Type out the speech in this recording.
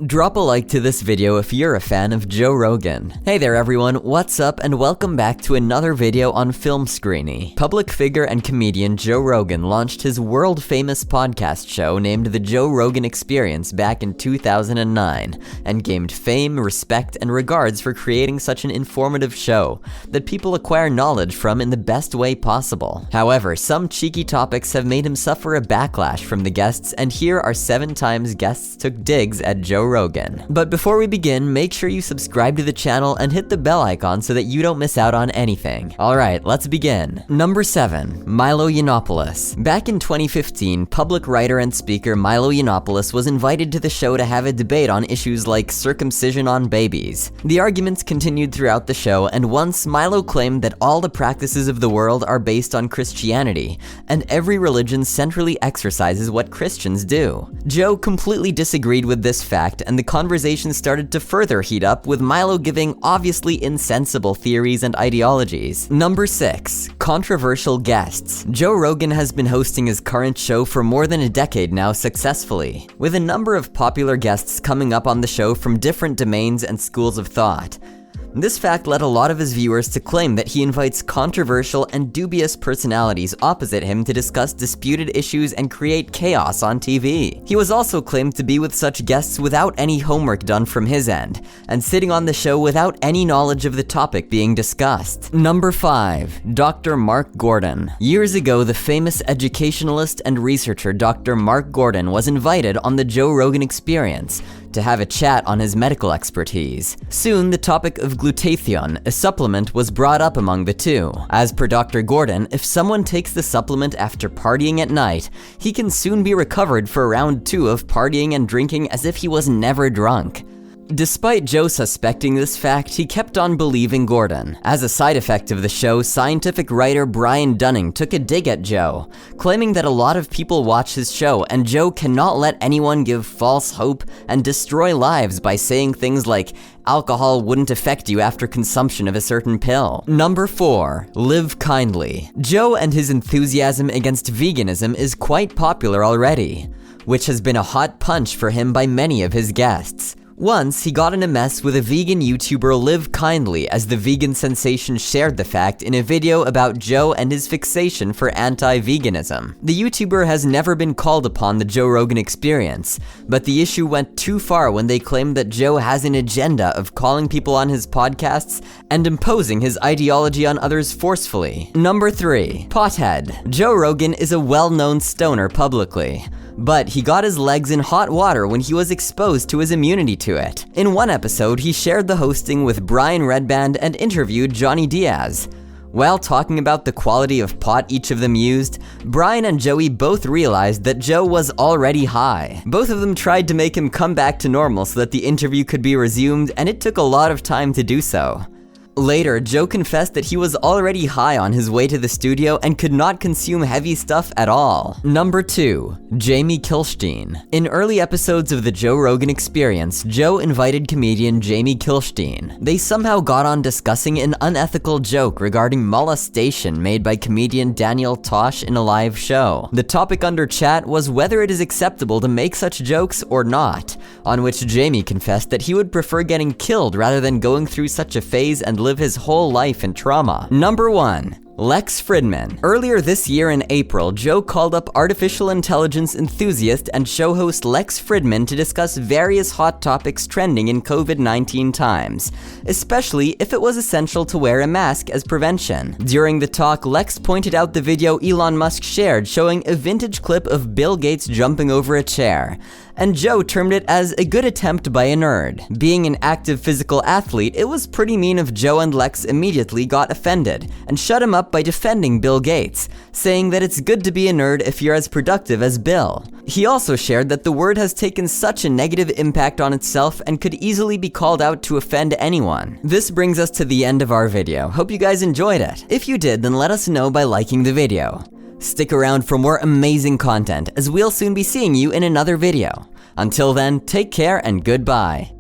Drop a like to this video if you're a fan of Joe Rogan. Hey there everyone, what's up and welcome back to another video on Film Screeny. Public figure and comedian Joe Rogan launched his world-famous podcast show named The Joe Rogan Experience back in 2009 and gained fame, respect, and regards for creating such an informative show that people acquire knowledge from in the best way possible. However, some cheeky topics have made him suffer a backlash from the guests, and here are 7 times guests took digs at Joe Rogan. But before we begin, make sure you subscribe to the channel and hit the bell icon so that you don't miss out on anything. Alright, let's begin. Number 7. Milo Yiannopoulos. Back in 2015, public writer and speaker Milo Yiannopoulos was invited to the show to have a debate on issues like circumcision on babies. The arguments continued throughout the show, and once Milo claimed that all the practices of the world are based on Christianity, and every religion centrally exercises what Christians do. Joe completely disagreed with this fact, and the conversation started to further heat up, with Milo giving obviously insensible theories and ideologies. Number 6. Controversial guests. Joe Rogan has been hosting his current show for more than a decade now successfully, with a number of popular guests coming up on the show from different domains and schools of thought. This fact led a lot of his viewers to claim that he invites controversial and dubious personalities opposite him to discuss disputed issues and create chaos on TV. He was also claimed to be with such guests without any homework done from his end, and sitting on the show without any knowledge of the topic being discussed. Number 5. Dr. Mark Gordon. Years ago, the famous educationalist and researcher Dr. Mark Gordon was invited on the Joe Rogan Experience to have a chat on his medical expertise. Soon, the topic of glutathione, a supplement, was brought up among the two. As per Dr. Gordon, if someone takes the supplement after partying at night, he can soon be recovered for round 2 of partying and drinking as if he was never drunk. Despite Joe suspecting this fact, he kept on believing Gordon. As a side effect of the show, scientific writer Brian Dunning took a dig at Joe, claiming that a lot of people watch his show and Joe cannot let anyone give false hope and destroy lives by saying things like, alcohol wouldn't affect you after consumption of a certain pill. Number 4. Live kindly. Joe and his enthusiasm against veganism is quite popular already, which has been a hot punch for him by many of his guests. Once, he got in a mess with a vegan YouTuber Live Kindly as the vegan sensation shared the fact in a video about Joe and his fixation for anti-veganism. The YouTuber has never been called upon the Joe Rogan Experience, but the issue went too far when they claimed that Joe has an agenda of calling people on his podcasts and imposing his ideology on others forcefully. Number 3. Pothead. Joe Rogan is a well-known stoner publicly, but he got his legs in hot water when he was exposed to his immunity to it. In one episode, he shared the hosting with Brian Redband and interviewed Johnny Diaz. While talking about the quality of pot each of them used, Brian and Joey both realized that Joe was already high. Both of them tried to make him come back to normal so that the interview could be resumed, and it took a lot of time to do so. Later, Joe confessed that he was already high on his way to the studio and could not consume heavy stuff at all. Number 2. Jamie Kilstein. In early episodes of the Joe Rogan Experience, Joe invited comedian Jamie Kilstein. They somehow got on discussing an unethical joke regarding molestation made by comedian Daniel Tosh in a live show. The topic under chat was whether it is acceptable to make such jokes or not, on which Jamie confessed that he would prefer getting killed rather than going through such a phase and live his whole life in trauma. Number 1. Lex Fridman. Earlier this year in April, Joe called up artificial intelligence enthusiast and show host Lex Fridman to discuss various hot topics trending in COVID-19 times, especially if it was essential to wear a mask as prevention. During the talk, Lex pointed out the video Elon Musk shared showing a vintage clip of Bill Gates jumping over a chair, and Joe termed it as a good attempt by a nerd. Being an active physical athlete, it was pretty mean of Joe, and Lex immediately got offended and shut him up by defending Bill Gates, saying that it's good to be a nerd if you're as productive as Bill. He also shared that the word has taken such a negative impact on itself and could easily be called out to offend anyone. This brings us to the end of our video. Hope you guys enjoyed it. If you did, then let us know by liking the video. Stick around for more amazing content, as we'll soon be seeing you in another video. Until then, take care and goodbye.